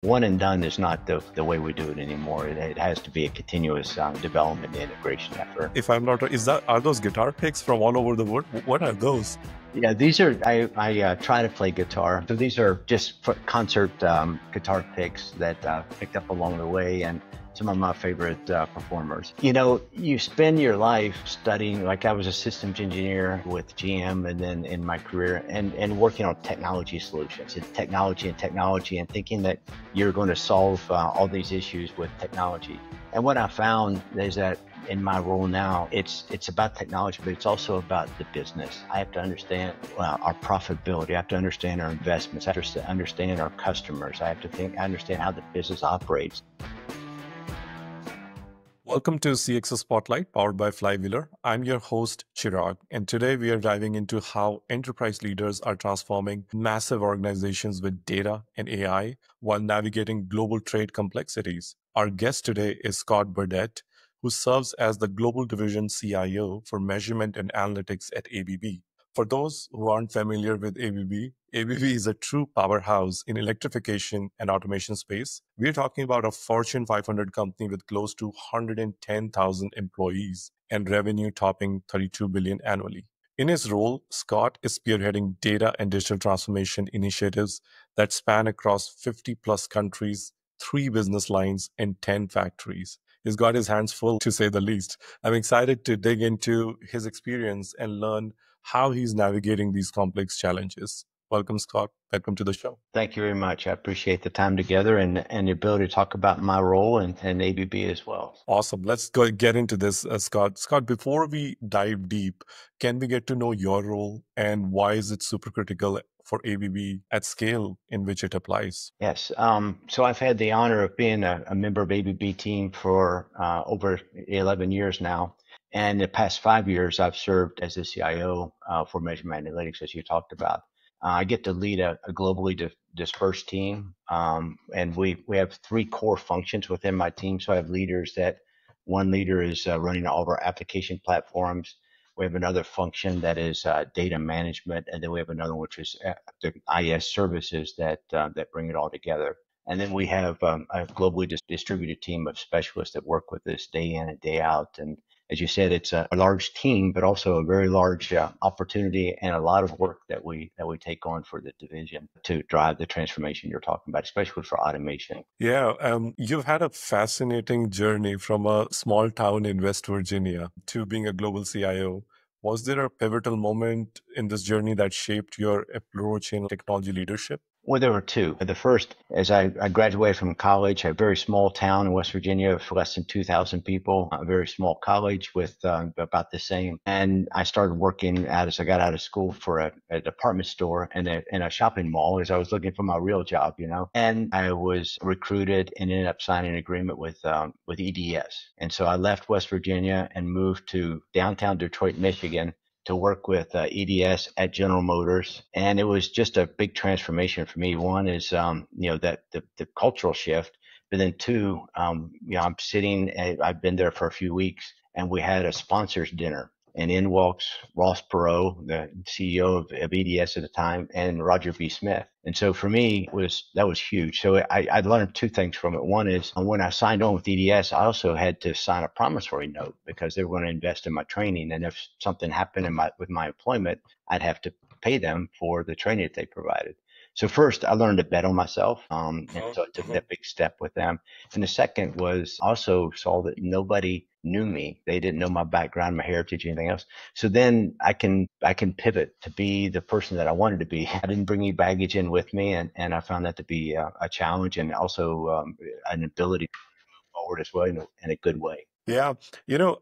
One and done is not the way we do it anymore. It has to be a continuous development and integration effort. If I'm not, are those guitar picks from all over the world? What are those? Yeah, these are, I try to play guitar. So these are just for concert guitar picks that picked up along the way, and some of my favorite performers. You know, you spend your life studying, like I was a systems engineer with GM and then in my career, and working on technology solutions and technology and thinking that you're going to solve all these issues with technology. And what I found is that in my role now, it's about technology, but it's also about the business. I have to understand our profitability. I have to understand our investments. I have to understand our customers. I have to understand how the business operates. Welcome to CXO Spotlight, powered by Flywheelr. I'm your host, Chirag, and today we are diving into how enterprise leaders are transforming massive organizations with data and AI while navigating global trade complexities. Our guest today is Scot Burdett, who serves as the Global Division CIO for Measurement and Analytics at ABB. For those who aren't familiar with ABB, ABB is a true powerhouse in electrification and automation space. We're talking about a Fortune 500 company with close to 110,000 employees and revenue topping $32 billion annually. In his role, Scot is spearheading data and digital transformation initiatives that span across 50 plus countries, 3 business lines, and 10 factories. He's got his hands full, to say the least. I'm excited to dig into his experience and learn how he's navigating these complex challenges. Welcome, Scot. Welcome to the show. Thank you very much. I appreciate the time together and the ability to talk about my role and ABB as well. Awesome. Let's go get into this, Scot. Scot, before we dive deep, can we get to know your role and why is it super critical for ABB at scale in which it applies? Yes. So I've had the honor of being a member of ABB team for over 11 years now. And the past 5 years, I've served as the CIO for Measurement Analytics, as you talked about. I get to lead a globally dispersed team, and we have 3 core functions within my team. So I have leaders that one leader is running all of our application platforms. We have another function that is data management, and then we have another which is the IS services that bring it all together. And then we have a globally distributed team of specialists that work with us day in and day out. And as you said, it's a large team, but also a very large opportunity and a lot of work that we take on for the division to drive the transformation you're talking about, especially for automation. Yeah, you've had a fascinating journey from a small town in West Virginia to being a global CIO. Was there a pivotal moment in this journey that shaped your approach in technology leadership? Well, there were 2. The first, as I graduated from college, a very small town in West Virginia of less than 2,000 people, a very small college with about the same. And I started working as I got out of school for a department store and in a shopping mall as I was looking for my real job, you know. And I was recruited and ended up signing an agreement with EDS. And so I left West Virginia and moved to downtown Detroit, Michigan, to work with EDS at General Motors. And it was just a big transformation for me. One is, that the cultural shift, but then 2, I'm sitting, I've been there for a few weeks, and we had a sponsors dinner. And in walks Ross Perot, the CEO of EDS at the time, and Roger B. Smith. And so for me, that was huge. So I learned 2 things from it. One is when I signed on with EDS, I also had to sign a promissory note because they were going to invest in my training. And if something happened with my employment, I'd have to pay them for the training that they provided. So first, I learned to bet on myself, and so I took that big step with them. And the second was also saw that nobody knew me; they didn't know my background, my heritage, anything else. So then I can pivot to be the person that I wanted to be. I didn't bring any baggage in with me, and I found that to be a challenge and also an ability to move forward as well in a good way. Yeah,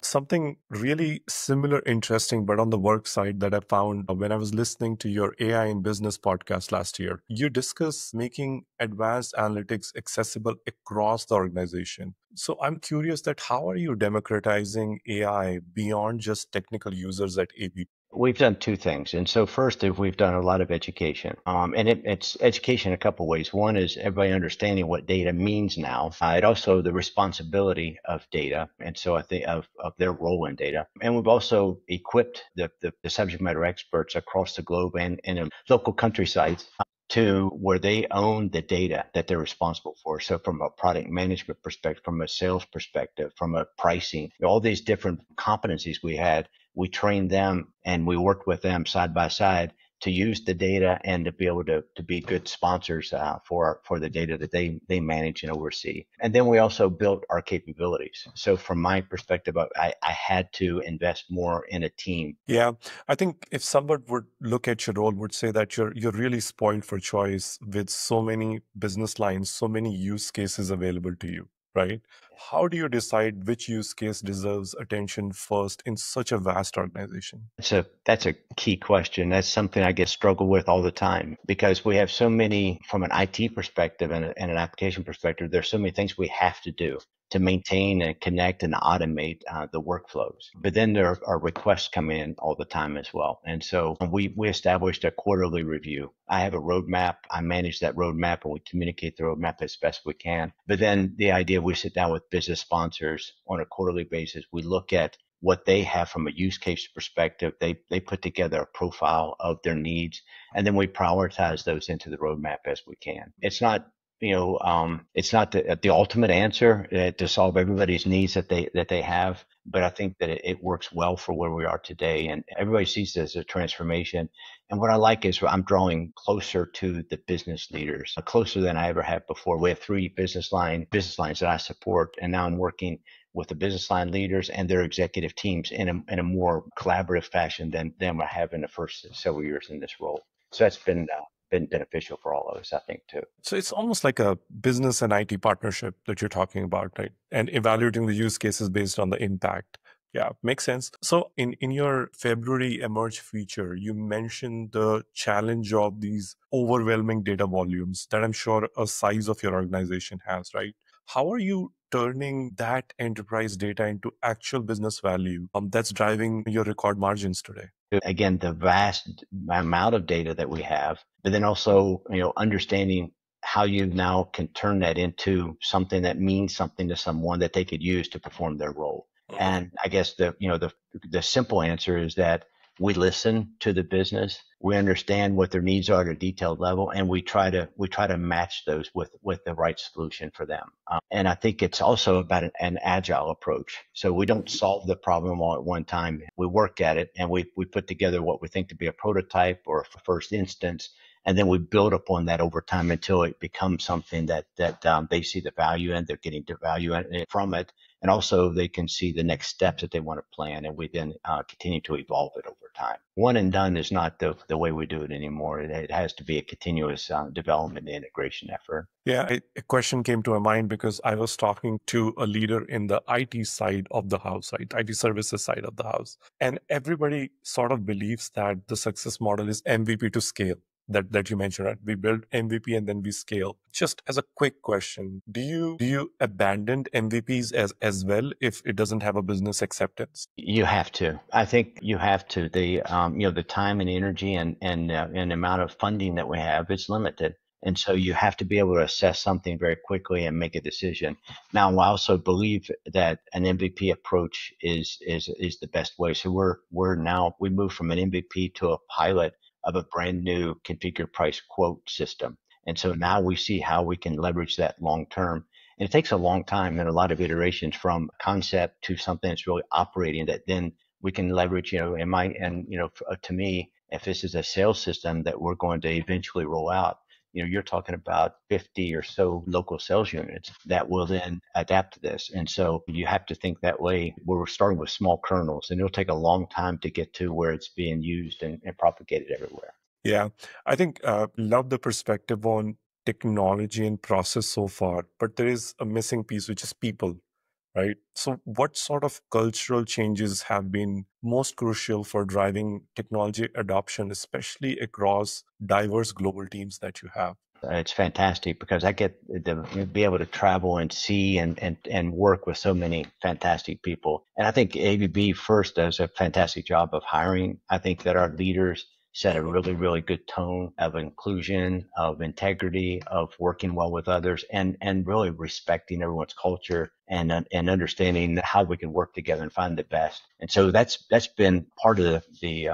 something really similar, interesting, but on the work side that I found when I was listening to your AI in Business podcast last year, you discuss making advanced analytics accessible across the organization. So I'm curious that how are you democratizing AI beyond just technical users at ABB? We've done 2 things. And so first, we've done a lot of education. And it's education a couple ways. One is everybody understanding what data means now. It also the responsibility of data. And so I think of their role in data. And we've also equipped the subject matter experts across the globe and in local country sites to where they own the data that they're responsible for. So from a product management perspective, from a sales perspective, from a pricing, all these different competencies we had, we trained them and we worked with them side by side to use the data and to be able to be good sponsors for the data that they manage and oversee. And then we also built our capabilities. So from my perspective, I had to invest more in a team. Yeah, I think if someone would look at your role, would say that you're really spoiled for choice with so many business lines, so many use cases available to you, right? How do you decide which use case deserves attention first in such a vast organization? That's a key question. That's something I get struggle with all the time because we have so many from an IT perspective and an application perspective. There's so many things we have to do to maintain and connect and automate the workflows. But then there are requests coming in all the time as well. And so we established a quarterly review. I have a roadmap. I manage that roadmap and we communicate the roadmap as best we can. But then the idea we sit down with business sponsors on a quarterly basis. We look at what they have from a use case perspective. They put together a profile of their needs, and then we prioritize those into the roadmap as we can. It's not it's not the ultimate answer to solve everybody's needs that they have, but I think that it works well for where we are today, and everybody sees this as a transformation. And what I like is I'm drawing closer to the business leaders, closer than I ever have before. We have 3 business lines that I support, and now I'm working with the business line leaders and their executive teams in a more collaborative fashion than I have in the first several years in this role. So that's been beneficial for all of us, I think, too. So it's almost like a business and IT partnership that you're talking about, right? And evaluating the use cases based on the impact. Yeah, makes sense. So in your February Emerge feature, you mentioned the challenge of these overwhelming data volumes that I'm sure a size of your organization has, right? How are you turning that enterprise data into actual business value that's driving your record margins today? Again, the vast amount of data that we have, but then also, understanding how you now can turn that into something that means something to someone that they could use to perform their role. And I guess the simple answer is that we listen to the business, we understand what their needs are at a detailed level, and we try to match those with the right solution for them. And I think it's also about an agile approach. So we don't solve the problem all at one time. We work at it and we put together what we think to be a prototype or a first instance. And then we build upon that over time until it becomes something that they see the value in, they're getting the value from it. And also they can see the next steps that they want to plan. And we then continue to evolve it over time. One and done is not the way we do it anymore. It has to be a continuous development and integration effort. Yeah, a question came to my mind because I was talking to a leader in the IT side of the house, right? IT services side of the house. And everybody sort of believes that the success model is MVP to scale. That you mentioned, right? We build MVP and then we scale. Just as a quick question, do you abandon MVPs as well if it doesn't have a business acceptance? You have to. I think you have to. The time and energy and amount of funding that we have is limited. And so you have to be able to assess something very quickly and make a decision. Now, I also believe that an MVP approach is the best way. So we moved from an MVP to a pilot of a brand new configure price quote system. And so now we see how we can leverage that long term. And it takes a long time and a lot of iterations from concept to something that's really operating that then we can leverage, to me, if this is a sales system that we're going to eventually roll out, you're talking about 50 or so local sales units that will then adapt to this. And so you have to think that way. We're starting with small kernels, and it'll take a long time to get to where it's being used and propagated everywhere. Yeah, I think love the perspective on technology and process so far, but there is a missing piece, which is people, right? So what sort of cultural changes have been most crucial for driving technology adoption, especially across diverse global teams that you have? It's fantastic because I get to be able to travel and see and work with so many fantastic people. And I think ABB first does a fantastic job of hiring. I think that our leaders set a really, really good tone of inclusion, of integrity, of working well with others, and really respecting everyone's culture and understanding how we can work together and find the best. And so that's been part of the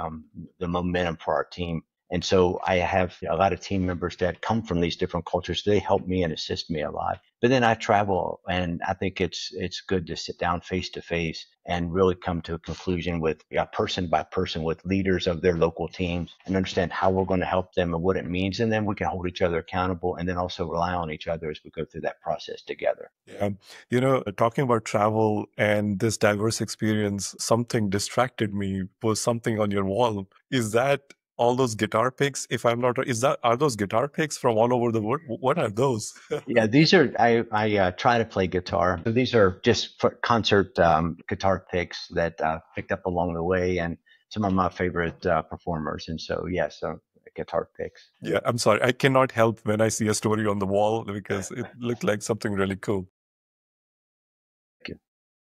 momentum for our team. And so I have a lot of team members that come from these different cultures. They help me and assist me a lot. But then I travel, and I think it's good to sit down face to face and really come to a conclusion with person by person with leaders of their local teams and understand how we're going to help them and what it means. And then we can hold each other accountable and then also rely on each other as we go through that process together. Yeah. Talking about travel and this diverse experience, something distracted me was something on your wall. Is that all those guitar picks? If I'm not, are those guitar picks from all over the world? What are those? Yeah, these are, I try to play guitar. So these are just for concert guitar picks that picked up along the way and some of my favorite performers. And so, yes, guitar picks. Yeah, I'm sorry. I cannot help when I see a story on the wall because it looked like something really cool.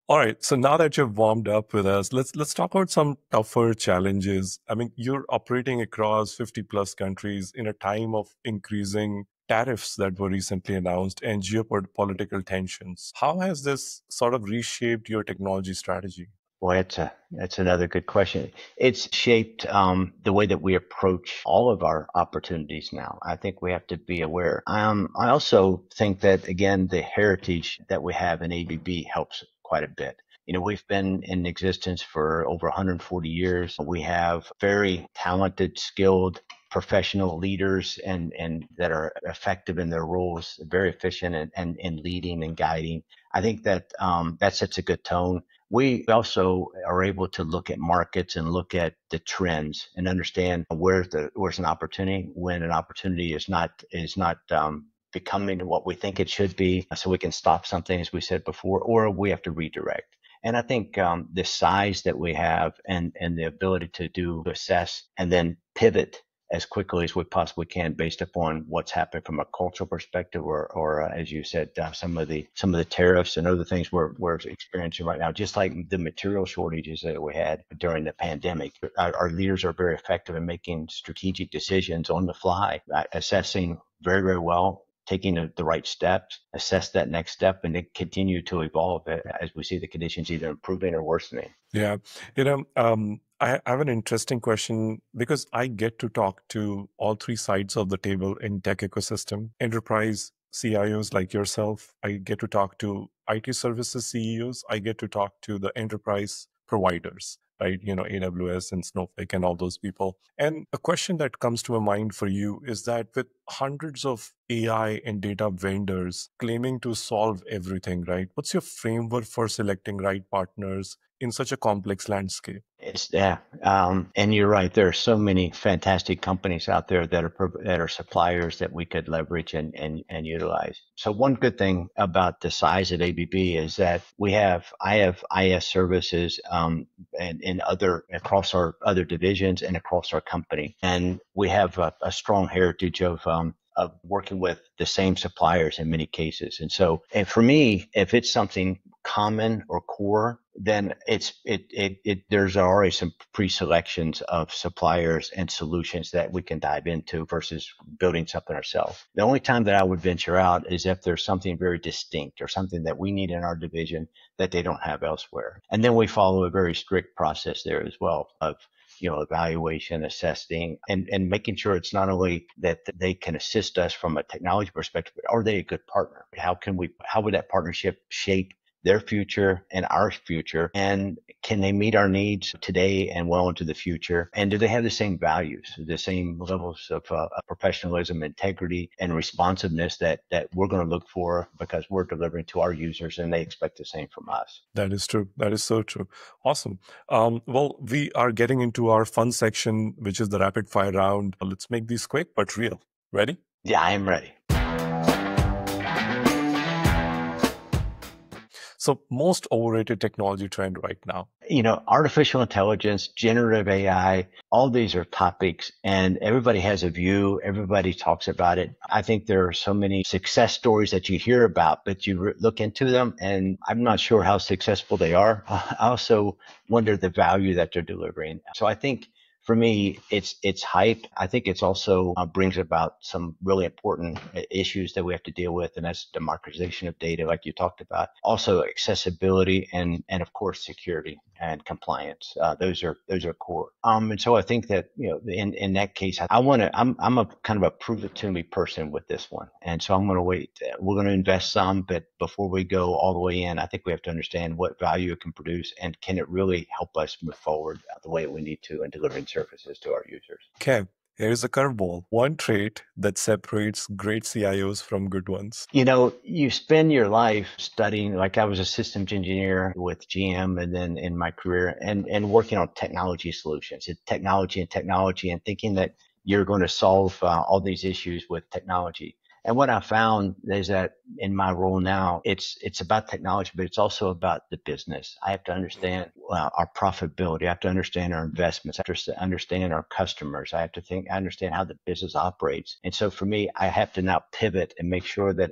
All right. So now that you've warmed up with us, let's talk about some tougher challenges. I mean, you're operating across 50 plus countries in a time of increasing tariffs that were recently announced and geopolitical tensions. How has this sort of reshaped your technology strategy? Boy, that's another good question. It's shaped the way that we approach all of our opportunities now. I think we have to be aware. I also think that again, the heritage that we have in ABB helps quite a bit. We've been in existence for over 140 years. We have very talented, skilled, professional leaders and that are effective in their roles, very efficient and in leading and guiding. I think that that sets a good tone. We also are able to look at markets and look at the trends and understand where's an opportunity when an opportunity is not becoming what we think it should be, so we can stop something, as we said before, or we have to redirect. And I think the size that we have and the ability to assess and then pivot as quickly as we possibly can based upon what's happened from a cultural perspective or as you said, some of the tariffs and other things we're experiencing right now, just like the material shortages that we had during the pandemic. Our leaders are very effective in making strategic decisions on the fly, assessing very, very well, taking the right steps, assess that next step, and then continue to evolve as we see the conditions either improving or worsening. Yeah. I have an interesting question because I get to talk to all three sides of the table in tech ecosystem. Enterprise CIOs like yourself, I get to talk to IT services CEOs, I get to talk to the enterprise providers, right? AWS and Snowflake and all those people. And a question that comes to my mind for you is that with hundreds of AI and data vendors claiming to solve everything, right? What's your framework for selecting right partners in such a complex landscape? And you're right. There are so many fantastic companies out there that are suppliers that we could leverage and utilize. So one good thing about the size of ABB is that I have IS services and other across our other divisions and across our company, and we have a strong heritage of working with the same suppliers in many cases. And for me, if it's something common or core, then there's already some pre-selections of suppliers and solutions that we can dive into versus building something ourselves. The only time that I would venture out is if there's something very distinct or something that we need in our division that they don't have elsewhere. And then we follow a very strict process there as well of evaluation, assessing, and making sure it's not only that they can assist us from a technology perspective, but are they a good partner? How would that partnership shape their future and our future? And can they meet our needs today and well into the future? And do they have the same values, the same levels of professionalism, integrity, and responsiveness that we're going to look for because we're delivering to our users and they expect the same from us? That is true. That is so true. Awesome. Well, we are getting into our fun section, which is the rapid fire round. Let's make these quick but real. Ready? Yeah, I am ready. So most overrated technology trend right now. Artificial intelligence, generative AI, all these are topics and everybody has a view. Everybody talks about it. I think there are so many success stories that you hear about, but you look into them and I'm not sure how successful they are. I also wonder the value that they're delivering. So I think for me, it's hype. I think it's also brings about some really important issues that we have to deal with, and that's democratization of data, like you talked about. Also, accessibility and of course security. and compliance. Those are core. And so I think that, in that case, I'm a kind of a prove it to me person with this one. And so I'm going to wait. We're going to invest some, but before we go all the way in, I think we have to understand what value it can produce and can it really help us move forward the way we need to in delivering services to our users. Okay. Here's a curveball. One trait that separates great CIOs from good ones. You spend your life studying, like I was a systems engineer with GM and then in my career and working on technology solutions, technology and thinking that you're going to solve all these issues with technology. And what I found is that in my role now, it's about technology, but it's also about the business. I have to understand our profitability. I have to understand our investments. I have to understand our customers. I understand how the business operates. And so for me, I have to now pivot and make sure that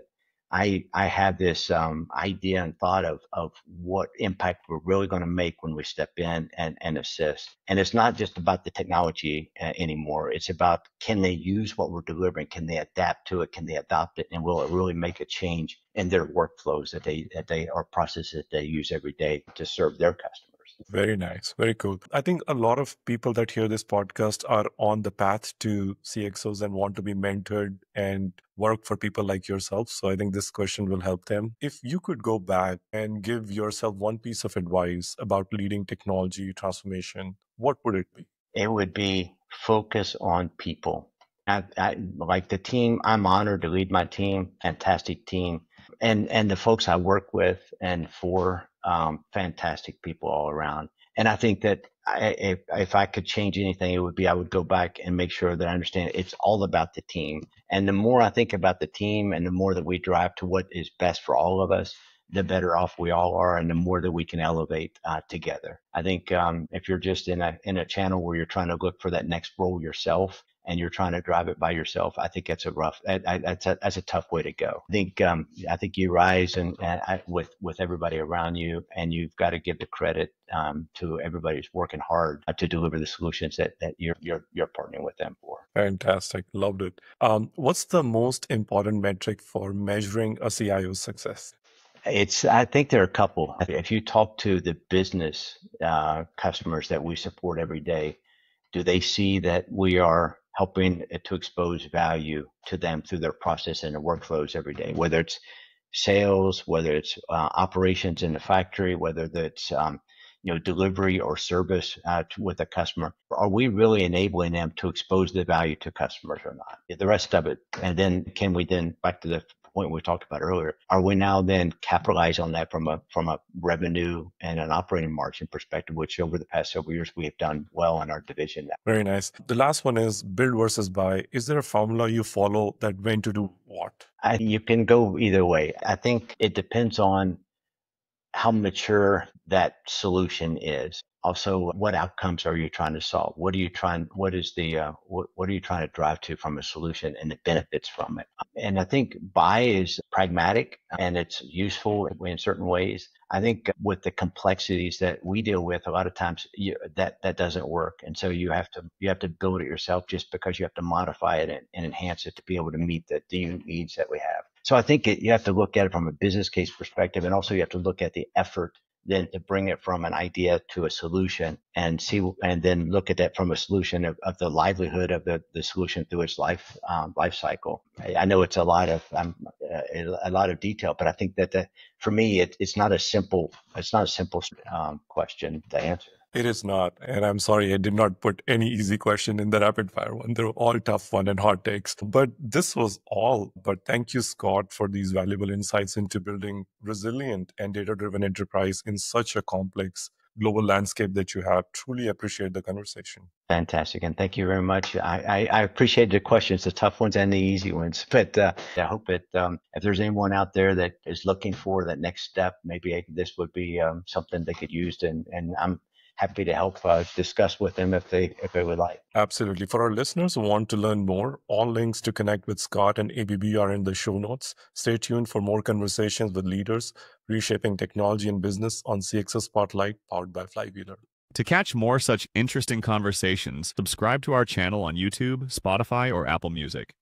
I have this idea and thought of what impact we're really going to make when we step in and assist. And it's not just about the technology anymore. It's about, can they use what we're delivering? Can they adapt to it? Can they adopt it? And will it really make a change in their workflows that they or processes that they use every day to serve their customers? Very nice. Very cool. I think a lot of people that hear this podcast are on the path to CXOs and want to be mentored and work for people like yourself. So I think this question will help them. If you could go back and give yourself one piece of advice about leading technology transformation, what would it be? It would be focus on people. I like the team. I'm honored to lead my team, fantastic team, and the folks I work with and for, fantastic people all around. And I think that if I could change anything, it would be I would go back and make sure that I understand it's all about the team. And the more I think about the team and the more that we drive to what is best for all of us, the better off we all are, and the more that we can elevate together. I think if you're just in a channel where you're trying to look for that next role yourself, and you're trying to drive it by yourself, I think that's that's a tough way to go. I think you rise with everybody around you, and you've got to give the credit to everybody who's working hard to deliver the solutions that you're partnering with them for. Fantastic. Loved it. What's the most important metric for measuring a CIO's success? I think there are a couple. If you talk to the business customers that we support every day, do they see that we are helping to expose value to them through their process and their workflows every day, whether it's sales, whether it's operations in the factory, whether that's delivery or service with a customer? Are we really enabling them to expose the value to customers or not? The rest of it, and then can we then, back to the point we talked about earlier, are we now then capitalize on that from a revenue and an operating margin perspective, which over the past several years we have done well in our division now. Very nice. The last one is build versus buy. Is there a formula you follow that when to do what? You can go either way. I think it depends on how mature that solution is. Also, what outcomes are you trying to solve? What are you trying to drive to from a solution and the benefits from it? And I think buy is pragmatic and it's useful in certain ways. I think with the complexities that we deal with, a lot of times that doesn't work. And so you have to build it yourself just because you have to modify it and enhance it to be able to meet the unique needs that we have. So I think you have to look at it from a business case perspective, and also you have to look at the effort then to bring it from an idea to a solution and then look at that from a solution of the livelihood of the solution through its life cycle. I know it's a lot of detail, but I think that for me, it's not a simple question to answer. It is not. And I'm sorry, I did not put any easy question in the rapid fire one. They're all tough one and hot takes. But this was all. But thank you, Scott, for these valuable insights into building resilient and data-driven enterprise in such a complex global landscape that you have. Truly appreciate the conversation. Fantastic. And thank you very much. I appreciate the questions, the tough ones and the easy ones. But I hope that if there's anyone out there that is looking for that next step, maybe this would be something they could use. And I'm happy to help discuss with them if they would like. Absolutely. For our listeners who want to learn more, all links to connect with Scott and ABB are in the show notes. Stay tuned for more conversations with leaders reshaping technology and business on CXO Spotlight, powered by Flywheelr. To catch more such interesting conversations, subscribe to our channel on YouTube, Spotify, or Apple Music.